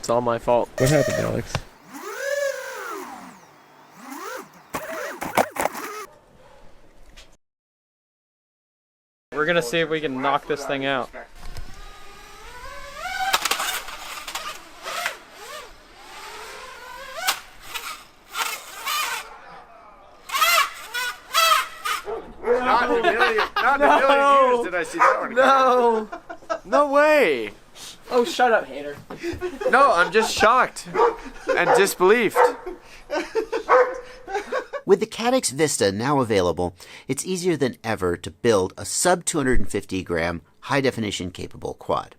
It's all my fault. What happened, Alex? We're gonna see if we can knock this thing out. Not in a million years did I see that one. No! No way! Oh, shut up, hater. No, I'm just shocked and disbelieved. With the Caddx Vista now available, it's easier than ever to build a sub-250g high-definition capable quad.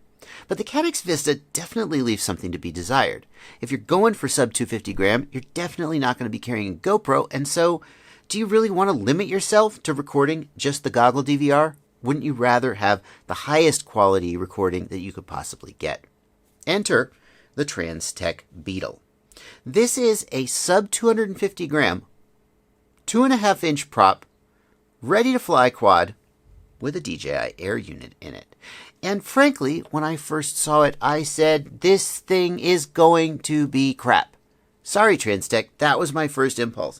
But the Caddx Vista definitely leaves something to be desired. If you're going for sub-250g, you're definitely not going to be carrying a GoPro, and so do you really want to limit yourself to recording just the goggle DVR? Wouldn't you rather have the highest quality recording that you could possibly get? Enter the Transtec Beetle. This is a sub-250g 2.5-inch prop, ready-to-fly quad with a DJI Air Unit in it. And frankly, when I first saw it, I said, this thing is going to be crap. Sorry, Transtec, that was my first impulse.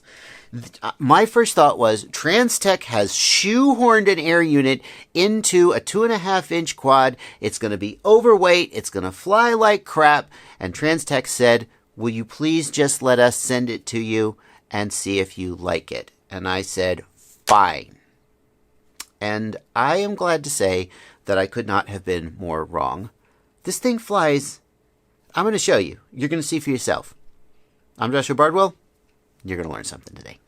My first thought was, Transtec has shoehorned an Air Unit into a 2.5-inch quad. It's going to be overweight. It's going to fly like crap. And Transtec said, will you please just let us send it to you and see if you like it? And I said, fine. And I am glad to say that I could not have been more wrong. This thing flies. I'm going to show you. You're going to see for yourself. I'm Joshua Bardwell. You're going to learn something today.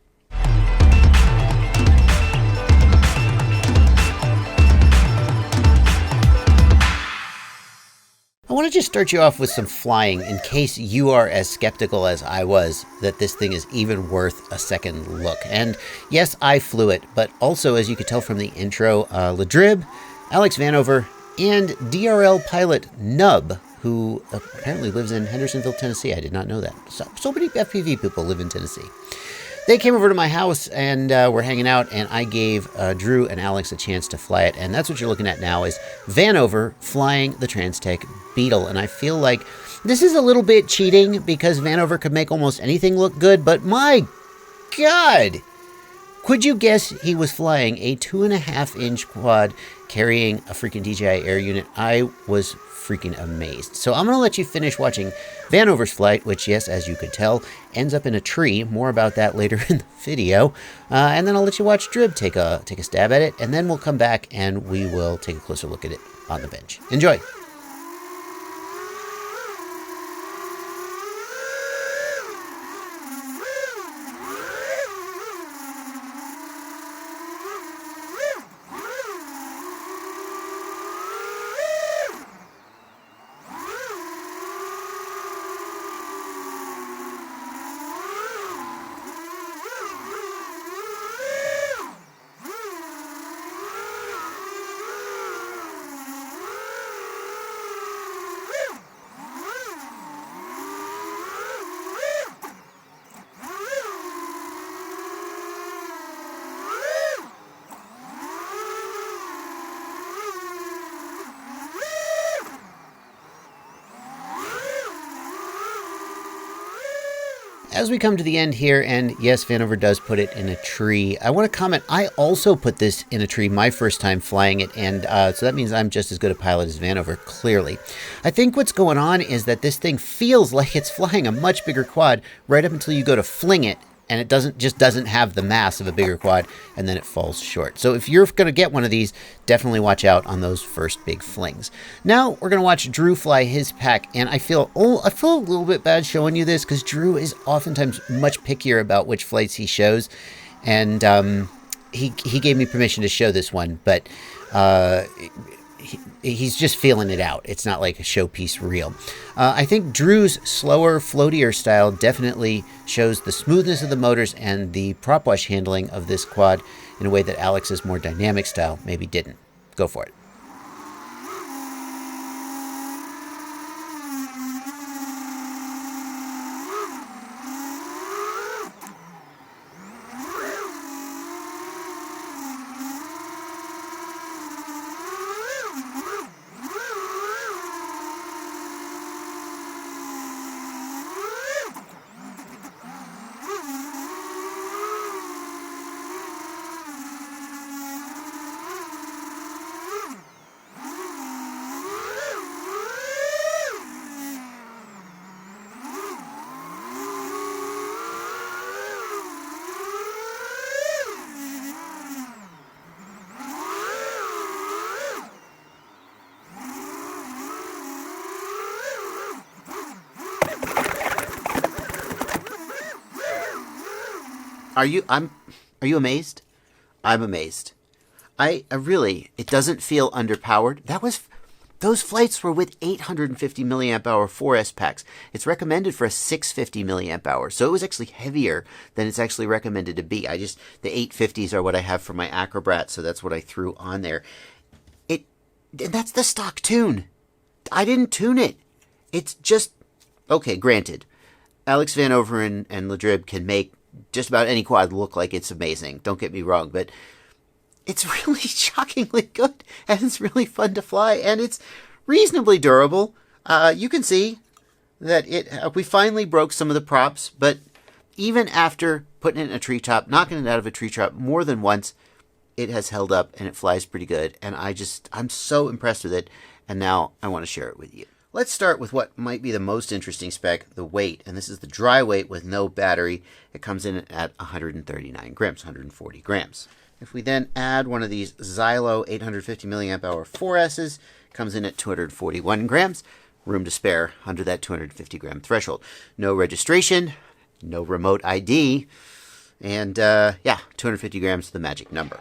I want to just start you off with some flying in case you are as skeptical as I was that this thing is even worth a second look. And yes, I flew it, but also, as you could tell from the intro, Ladrib, Alex Vanover, and DRL pilot Nub, who apparently lives in Hendersonville, Tennessee. I did not know that. So many FPV people live in Tennessee. They came over to my house and were hanging out, and I gave Drew and Alex a chance to fly it. And that's what you're looking at now is Vanover flying the Transtec Beetle. And I feel like this is a little bit cheating because Vanover could make almost anything look good, but my God! Could you guess he was flying a 2.5-inch quad carrying a freaking DJI Air Unit? I was freaking amazed. So I'm going to let you finish watching Vanover's flight, which, yes, as you could tell, ends up in a tree. More about that later in the video. And then I'll let you watch Drib take a stab at it, and then we'll come back and we will take a closer look at it on the bench. Enjoy. As we come to the end here, and yes, Vanover does put it in a tree, I want to comment, I also put this in a tree my first time flying it, and so that means I'm just as good a pilot as Vanover, clearly. I think what's going on is that this thing feels like it's flying a much bigger quad right up until you go to fling it, and it doesn't have the mass of a bigger quad, and then it falls short. So if you're going to get one of these, definitely watch out on those first big flings. Now we're going to watch Drew fly his pack, and I feel a little bit bad showing you this because Drew is oftentimes much pickier about which flights he shows, and he gave me permission to show this one, but he's just feeling it out. It's not like a showpiece reel. I think Drew's slower, floatier style definitely shows the smoothness of the motors and the prop wash handling of this quad in a way that Alex's more dynamic style maybe didn't. Go for it. Are you amazed? I'm amazed. I really, it doesn't feel underpowered. Those flights were with 850 milliamp hour 4S packs. It's recommended for a 650 milliamp hour, so it was actually heavier than it's actually recommended to be. The 850s are what I have for my Acrobat, so that's what I threw on there. And that's the stock tune. I didn't tune it. It's just, okay, granted, Alex Van Overen and Ladrib can make just about any quad look like it's amazing. Don't get me wrong, but it's really shockingly good, and it's really fun to fly, and it's reasonably durable. You can see that we finally broke some of the props, but even after putting it in a treetop, knocking it out of a treetop more than once, it has held up, and it flies pretty good, and I'm so impressed with it, and now I want to share it with you. Let's start with what might be the most interesting spec, the weight, and this is the dry weight with no battery. It comes in at 139 grams, 140 grams. If we then add one of these Xylo 850 milliamp hour 4S's, comes in at 241 grams, room to spare under that 250 gram threshold. No registration, no remote ID, and 250 grams is the magic number.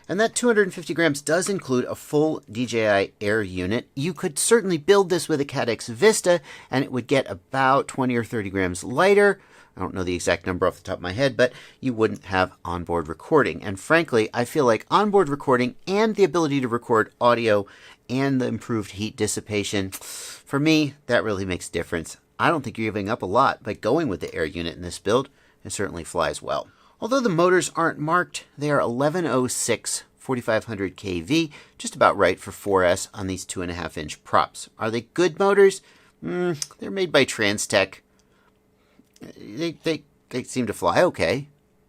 And that 250 grams does include a full DJI Air Unit. You could certainly build this with a CATX Vista, and it would get about 20 or 30 grams lighter. I don't know the exact number off the top of my head, but you wouldn't have onboard recording. And frankly, I feel like onboard recording and the ability to record audio and the improved heat dissipation, for me, that really makes a difference. I don't think you're giving up a lot by going with the Air Unit in this build. It certainly flies well. Although the motors aren't marked, they are 1106 4500 kV, just about right for 4S on these 2.5-inch props. Are they good motors? They're made by Transtec. They seem to fly okay,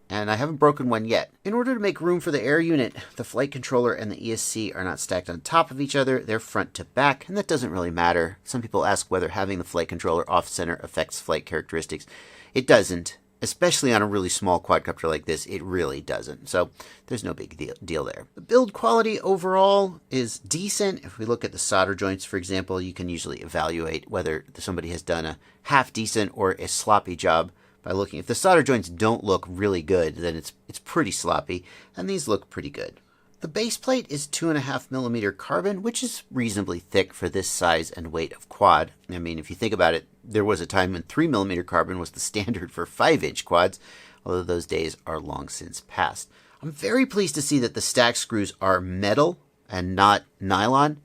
and I haven't broken one yet. In order to make room for the Air Unit, the flight controller and the ESC are not stacked on top of each other. They're front to back, and that doesn't really matter. Some people ask whether having the flight controller off-center affects flight characteristics. It doesn't. Especially on a really small quadcopter like this, it really doesn't. So there's no big deal there. The build quality overall is decent. If we look at the solder joints, for example, you can usually evaluate whether somebody has done a half decent or a sloppy job by looking. If the solder joints don't look really good, then it's pretty sloppy, and these look pretty good. The base plate is 2.5mm carbon, which is reasonably thick for this size and weight of quad. I mean, if you think about it, there was a time when 3mm carbon was the standard for 5-inch quads, although those days are long since past. I'm very pleased to see that the stack screws are metal and not nylon.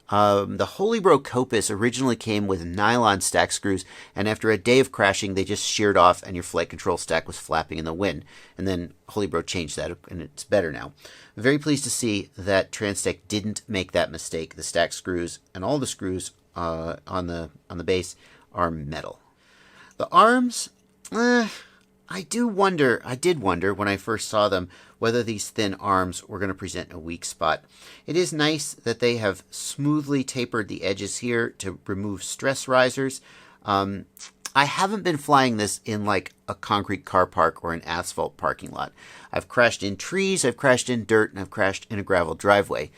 The Holybro Copus originally came with nylon stack screws, and after a day of crashing, they just sheared off and your flight control stack was flapping in the wind. And then Holybro changed that, and it's better now. I'm very pleased to see that Transtec didn't make that mistake. The stack screws and all the screws on the base are metal. The arms, I did wonder when I first saw them whether these thin arms were going to present a weak spot. It is nice that they have smoothly tapered the edges here to remove stress risers. I haven't been flying this in like a concrete car park or an asphalt parking lot. I've crashed in trees, I've crashed in dirt, and I've crashed in a gravel driveway.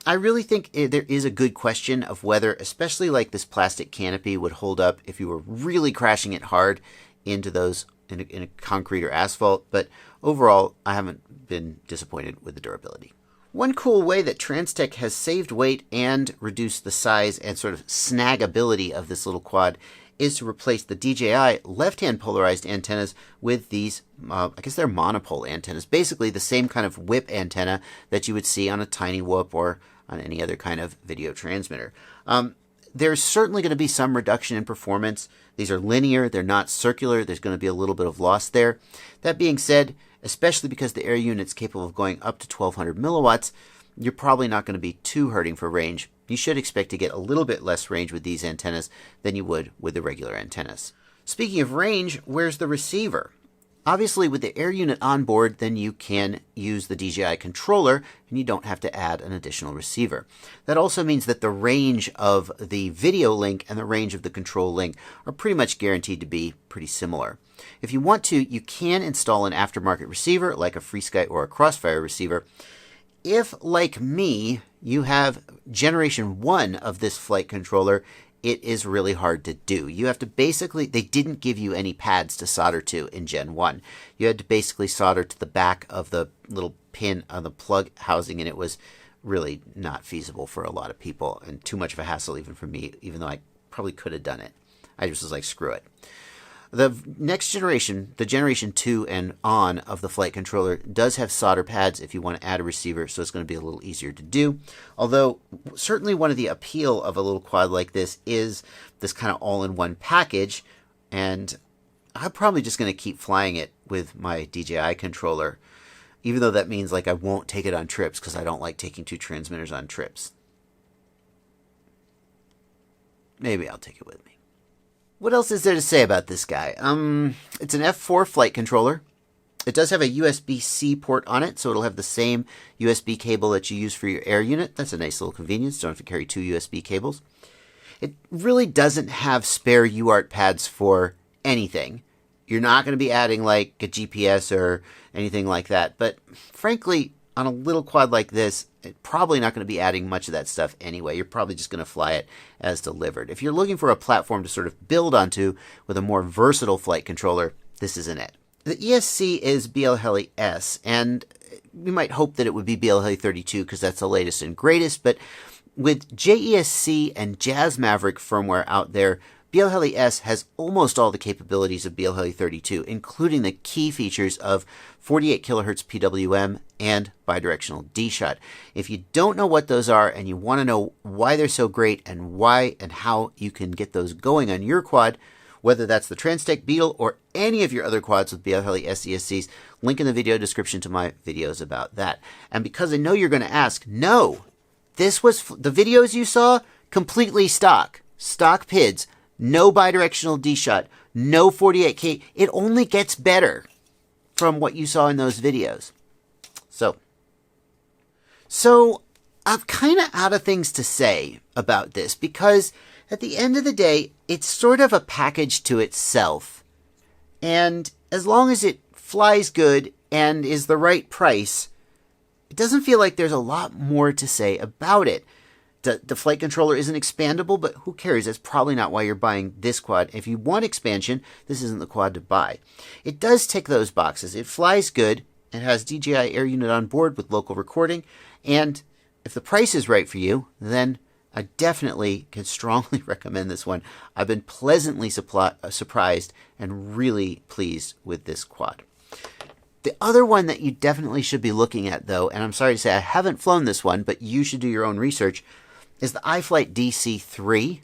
I really think there is a good question of whether, especially like this plastic canopy, would hold up if you were really crashing it hard into those in a concrete or asphalt, but overall, I haven't been disappointed with the durability. One cool way that Transtec has saved weight and reduced the size and sort of snagability of this little quad is to replace the DJI left-hand polarized antennas with these, I guess they're monopole antennas, basically the same kind of whip antenna that you would see on a Tiny Whoop or on any other kind of video transmitter. There's certainly going to be some reduction in performance. These are linear, they're not circular, there's going to be a little bit of loss there. That being said, especially because the Air Unit's capable of going up to 1200 milliwatts, you're probably not going to be too hurting for range. You should expect to get a little bit less range with these antennas than you would with the regular antennas. Speaking of range, where's the receiver? Obviously, with the Air Unit on board, then you can use the DJI controller and you don't have to add an additional receiver. That also means that the range of the video link and the range of the control link are pretty much guaranteed to be pretty similar. If you want to, you can install an aftermarket receiver like a FreeSky or a Crossfire receiver. If, like me, you have generation 1 of this flight controller it is really hard to do. You have to basically, they didn't give you any pads to solder to in Gen 1. You had to basically solder to the back of the little pin on the plug housing, and it was really not feasible for a lot of people and too much of a hassle even for me, even though I probably could have done it. I just was like, screw it. The next generation, the Generation 2 and on of the flight controller, does have solder pads if you want to add a receiver, so it's going to be a little easier to do. Although, certainly one of the appeal of a little quad like this is this kind of all-in-one package, and I'm probably just going to keep flying it with my DJI controller, even though that means like I won't take it on trips because I don't like taking 2 transmitters on trips. Maybe I'll take it with me. What else is there to say about this guy? It's an F4 flight controller. It does have a USB-C port on it, so it'll have the same USB cable that you use for your Air Unit. That's a nice little convenience. Don't have to carry 2 USB cables. It really doesn't have spare UART pads for anything. You're not going to be adding like a GPS or anything like that. But frankly, on a little quad like this, it's probably not going to be adding much of that stuff anyway. You're probably just going to fly it as delivered. If you're looking for a platform to sort of build onto with a more versatile flight controller, this isn't it. The ESC is BL-Heli S, and you might hope that it would be BL-Heli 32 because that's the latest and greatest, but with JESC and Jazz Maverick firmware out there, BL-Heli S has almost all the capabilities of BL-Heli 32, including the key features of 48 kHz PWM and bidirectional D-Shot. If you don't know what those are and you want to know why they're so great and why and how you can get those going on your quad, whether that's the Transtec Beetle or any of your other quads with BL-Heli S ESCs, link in the video description to my videos about that. And because I know you're going to ask, no, this was the videos you saw, completely stock PIDs. No bidirectional D-Shot, no 48K. It only gets better from what you saw in those videos. So I'm kind of out of things to say about this because at the end of the day, it's sort of a package to itself. And as long as it flies good and is the right price, it doesn't feel like there's a lot more to say about it. The flight controller isn't expandable, but who cares? That's probably not why you're buying this quad. If you want expansion, this isn't the quad to buy. It does tick those boxes. It flies good. It has DJI Air Unit on board with local recording. And if the price is right for you, then I definitely can strongly recommend this one. I've been pleasantly surprised and really pleased with this quad. The other one that you definitely should be looking at, though, and I'm sorry to say I haven't flown this one, but you should do your own research, is the iFlight DC3.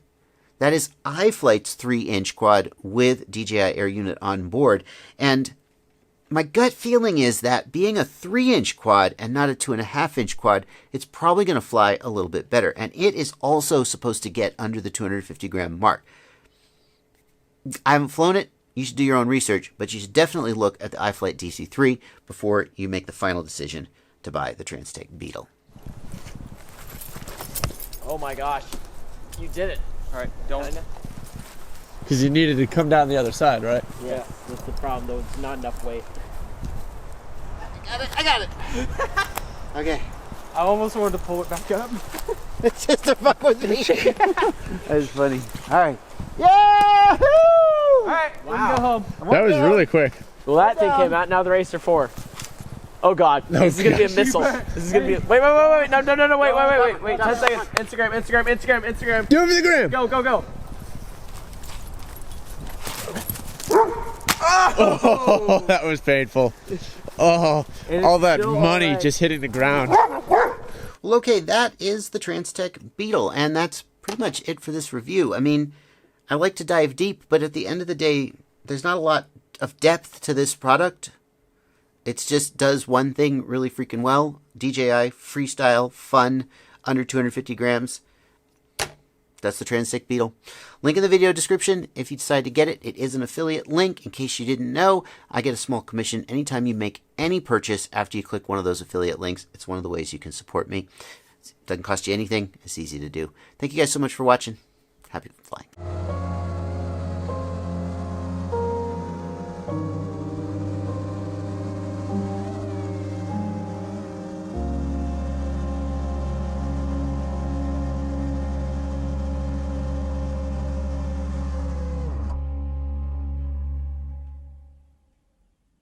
That is iFlight's 3-inch quad with DJI Air Unit on board. And my gut feeling is that being a 3-inch quad and not a 2.5-inch quad, it's probably going to fly a little bit better. And it is also supposed to get under the 250-gram mark. I haven't flown it. You should do your own research, but you should definitely look at the iFlight DC3 before you make the final decision to buy the Transtec Beetle. Oh my gosh. You did it. All right, don't. Because you needed to come down the other side, right? Yeah, that's the problem though. It's not enough weight. I got it. Okay. I almost wanted to pull it back up. It's just to fuck with me. That is funny. All right. Yahoo! All right, we can go home. That was really quick. Well, that thing came out. Now the Racer 4. Oh God, this is gonna be a missile. This is gonna be. Wait, no, 10 seconds. Instagram. Do it for the gram. Go. Oh, that was painful. Oh, all that money just hitting the ground. Well, okay, that is the Transtec Beetle, and that's pretty much it for this review. I mean, I like to dive deep, but at the end of the day, there's not a lot of depth to this product. It just does one thing really freaking well. DJI, freestyle, fun, under 250 grams. That's the Transtec Beetle. Link in the video description if you decide to get it. It is an affiliate link. In case you didn't know, I get a small commission anytime you make any purchase after you click one of those affiliate links. It's one of the ways you can support me. It doesn't cost you anything. It's easy to do. Thank you guys so much for watching. Happy flying.